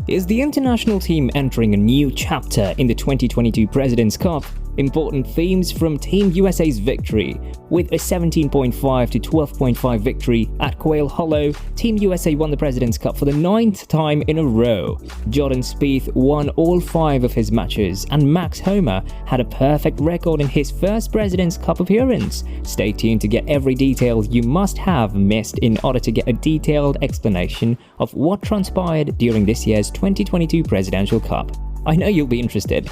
Is the international team entering a new chapter in the 2022 President's Cup? Important themes from Team USA's victory. With a 17.5 to 12.5 victory at Quail Hollow, Team USA won the President's Cup for the 9th time in a row. Jordan Spieth won all 5 of his matches, and Max Homa had a perfect record in his first President's Cup appearance. Stay tuned to get every detail you must have missed in order to get a detailed explanation of what transpired during this year's 2022 Presidential Cup. I know you'll be interested.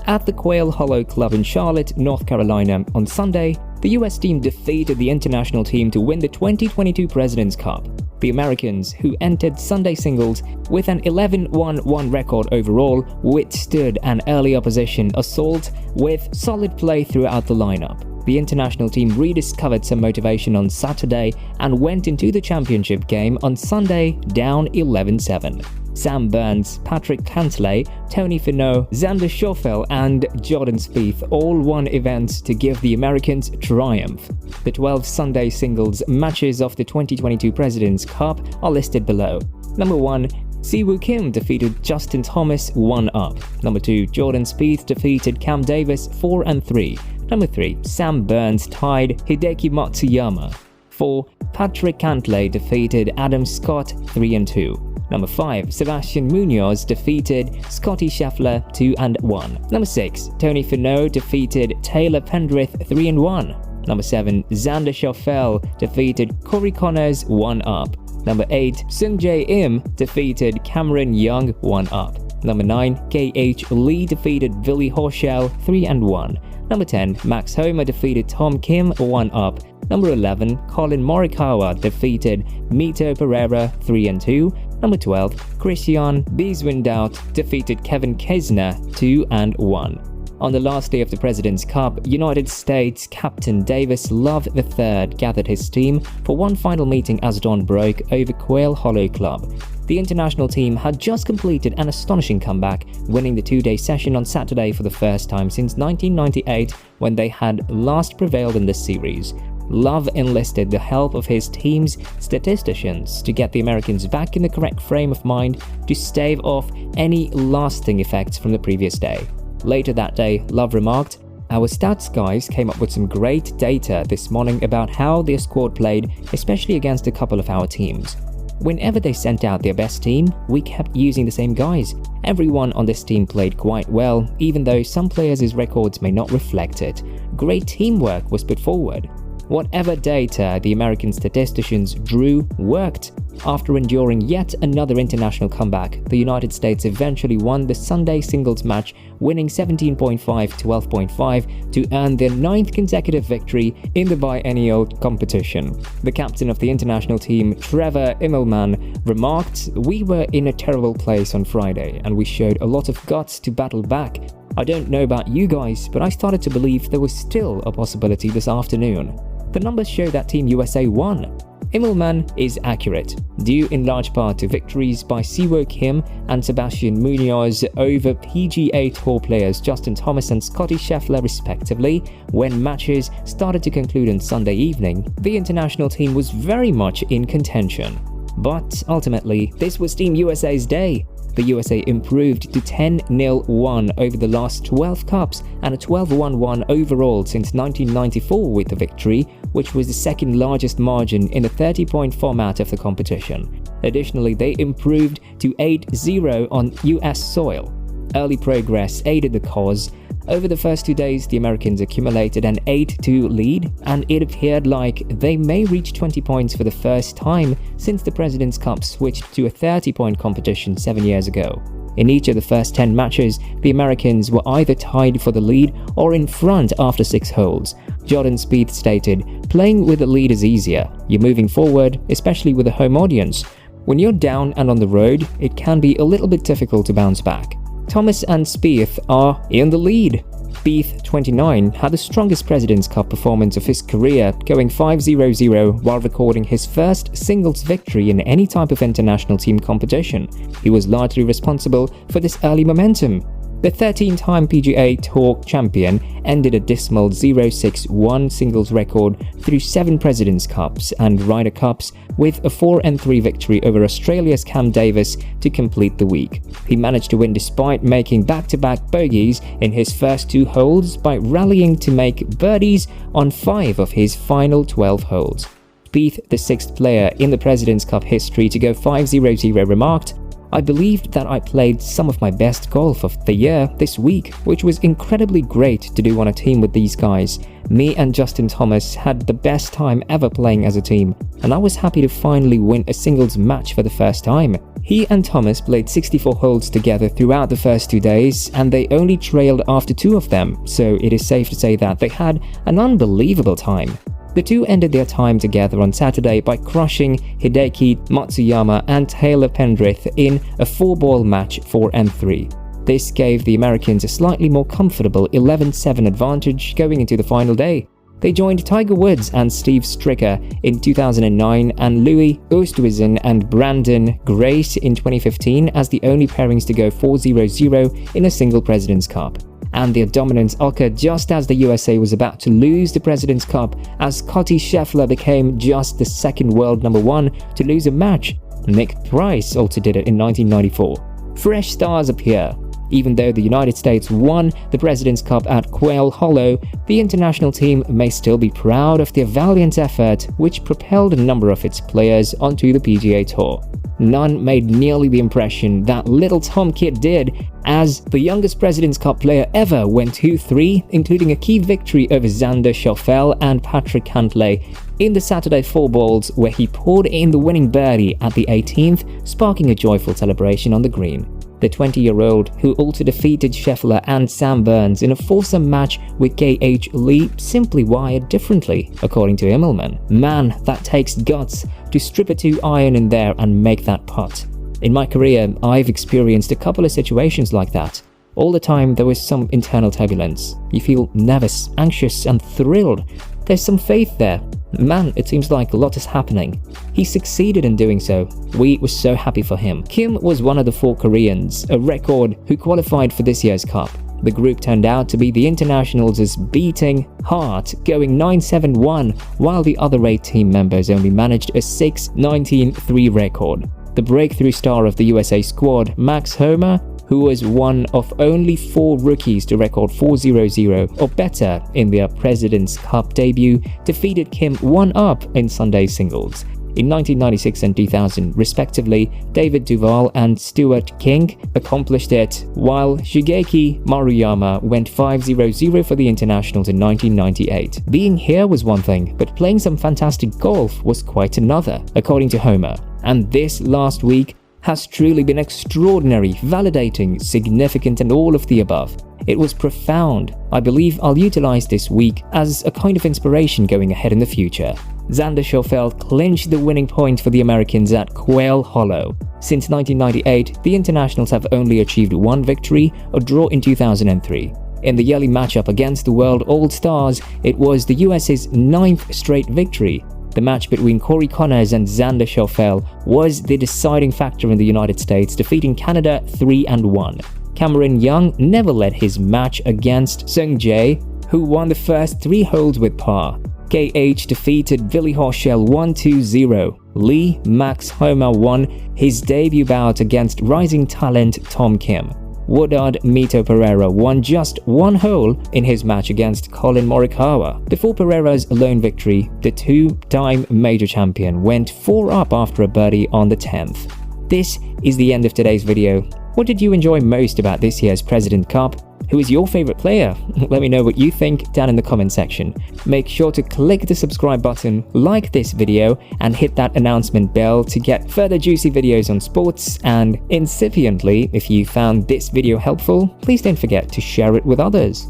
At the Quail Hollow Club in Charlotte, North Carolina, on Sunday, the US team defeated the international team to win the 2022 President's Cup. The Americans, who entered Sunday singles with an 11-1-1 record overall, withstood an early opposition assault with solid play throughout the lineup. The international team rediscovered some motivation on Saturday and went into the championship game on Sunday down 11-7. Sam Burns, Patrick Cantlay, Tony Finau, Xander Schauffele and Jordan Spieth all won events to give the Americans triumph. The 12 Sunday singles matches of the 2022 President's Cup are listed below. Number 1. Siwoo Kim defeated Justin Thomas 1-up. Number 2. Jordan Spieth defeated Cam Davis 4-3. Number 3. Sam Burns tied Hideki Matsuyama. 4. Patrick Cantlay defeated Adam Scott 3-2. Number 5. Sebastian Munoz defeated Scottie Scheffler 2-1. Number 6. Tony Finau defeated Taylor Pendrith 3-1. Number 7. Xander Schauffele defeated Corey Connors 1-up. Number 8. Sungjae Im defeated Cameron Young 1-up. Number 9. K.H. Lee defeated Billy Horschel 3-1. Number 10. Max Homa defeated Tom Kim 1-up. Number 11. Colin Morikawa defeated Mito Pereira 3-2. Number 12. Christian Bezuidenhout defeated Kevin Kisner 2-1. On the last day of the President's Cup, United States captain Davis Love III gathered his team for one final meeting as dawn broke over Quail Hollow Club. The international team had just completed an astonishing comeback, winning the 2-day session on Saturday for the first time since 1998 when they had last prevailed in this series. Love enlisted the help of his team's statisticians to get the Americans back in the correct frame of mind to stave off any lasting effects from the previous day. Later that day, Love remarked, "Our stats guys came up with some great data this morning about how their squad played, especially against a couple of our teams. Whenever they sent out their best team, we kept using the same guys. Everyone on this team played quite well, even though some players' records may not reflect it. Great teamwork was put forward. Whatever data the American statisticians drew worked." After enduring yet another international comeback, the United States eventually won the Sunday singles match, winning 17.5-12.5 to earn their 9th consecutive victory in the biennial competition. The captain of the international team, Trevor Immelman, remarked, "We were in a terrible place on Friday, and we showed a lot of guts to battle back. I don't know about you guys, but I started to believe there was still a possibility this afternoon." The numbers show that Team USA won. Immelman is accurate, due in large part to victories by Siwoo Kim and Sebastian Munoz over PGA Tour players Justin Thomas and Scottie Scheffler respectively. When matches started to conclude on Sunday evening, the international team was very much in contention. But ultimately, this was Team USA's day. The USA improved to 10-1 over the last 12 Cups and a 12-1-1 overall since 1994 with the victory, which was the second largest margin in the 30-point format of the competition. Additionally, they improved to 8-0 on US soil. Early progress aided the cause. Over the first 2 days, the Americans accumulated an 8-2 lead, and it appeared like they may reach 20 points for the first time since the President's Cup switched to a 30-point competition 7 years ago. In each of the first 10 matches, the Americans were either tied for the lead or in front after 6 holes. Jordan Spieth stated, "Playing with the lead is easier. You're moving forward, especially with a home audience. When you're down and on the road, it can be a little bit difficult to bounce back." Thomas and Spieth are in the lead. Spieth, 29, had the strongest President's Cup performance of his career, going 5-0-0 while recording his first singles victory in any type of international team competition. He was largely responsible for this early momentum. The 13-time PGA Tour champion ended a dismal 0-6-1 singles record through 7 Presidents' Cups and Ryder Cups with a 4-3 victory over Australia's Cam Davis to complete the week. He managed to win despite making back-to-back bogeys in his first 2 holes by rallying to make birdies on 5 of his final 12 holes. Spieth, the 6th player in the Presidents' Cup history to go 5-0-0, remarked, "I believed that I played some of my best golf of the year this week, which was incredibly great to do on a team with these guys. Me and Justin Thomas had the best time ever playing as a team, and I was happy to finally win a singles match for the first time." He and Thomas played 64 holes together throughout the first 2 days, and they only trailed after 2 of them, so it is safe to say that they had an unbelievable time. The two ended their time together on Saturday by crushing Hideki Matsuyama and Taylor Pendrith in a 4-ball match 4-3. This gave the Americans a slightly more comfortable 11-7 advantage going into the final day. They joined Tiger Woods and Steve Stricker in 2009 and Louis Oosthuizen and Brandon Grace in 2015 as the only pairings to go 4-0-0 in a single Presidents' Cup. And their dominance occurred just as the USA was about to lose the Presidents' Cup, as Scottie Scheffler became just the 2nd world #1 to lose a match. Nick Price also did it in 1994. Fresh stars appear. Even though the United States won the Presidents' Cup at Quail Hollow, the international team may still be proud of their valiant effort, which propelled a number of its players onto the PGA Tour. None made nearly the impression that little Tom Kidd did, as the youngest Presidents' Cup player ever went 2-3, including a key victory over Xander Schauffele and Patrick Cantlay in the Saturday 4 balls, where he poured in the winning birdie at the 18th, sparking a joyful celebration on the green. The 20-year-old, who also defeated Scheffler and Sam Burns in a foursome match with K.H. Lee, simply wired differently, according to Immelman. "Man, that takes guts to strip a 2-iron in there and make that putt. In my career, I've experienced a couple of situations like that. All the time there was some internal turbulence. You feel nervous, anxious, and thrilled. There's some faith there. Man, it seems like a lot is happening." He succeeded in doing so. We were so happy for him. Kim was one of the 4 Koreans, a record, who qualified for this year's Cup. The group turned out to be the internationals' beating heart, going 9-7-1, while the other 8 team members only managed a 6-19-3 record. The breakthrough star of the USA squad, Max Homa, who was one of only 4 rookies to record 4-0-0 or better in their Presidents' Cup debut, defeated Kim 1-up in Sunday's singles. In 1996 and 2000, respectively, David Duval and Stuart King accomplished it, while Shigeki Maruyama went 5-0-0 for the internationals in 1998. Being here was one thing, but playing some fantastic golf was quite another, according to Homer. And this last week has truly been extraordinary, validating, significant, and all of the above. It was profound. I believe I'll utilize this week as a kind of inspiration going ahead in the future. Xander Schauffele clinched the winning point for the Americans at Quail Hollow. Since 1998, the internationals have only achieved 1 victory, a draw in 2003. In the yearly matchup against the World All-Stars, it was the US's 9th straight victory. The match between Corey Connors and Xander Schauffele was the deciding factor in the United States, defeating Canada 3-1. Cameron Young never led his match against Sung Jae, who won the first 3 holes with par. KH defeated Billy Horschel 1-2-0. Lee Max Homa won his debut bout against rising talent Tom Kim. Woodard Mito Pereira won just 1 hole in his match against Colin Morikawa. Before Pereira's lone victory, the 2-time major champion went 4-up after a birdie on the 10th. This is the end of today's video. What did you enjoy most about this year's Presidents' Cup? Who is your favorite player? Let me know what you think down in the comment section. Make sure to click the subscribe button, like this video, and hit that announcement bell to get further juicy videos on sports. And incipiently, if you found this video helpful, please don't forget to share it with others.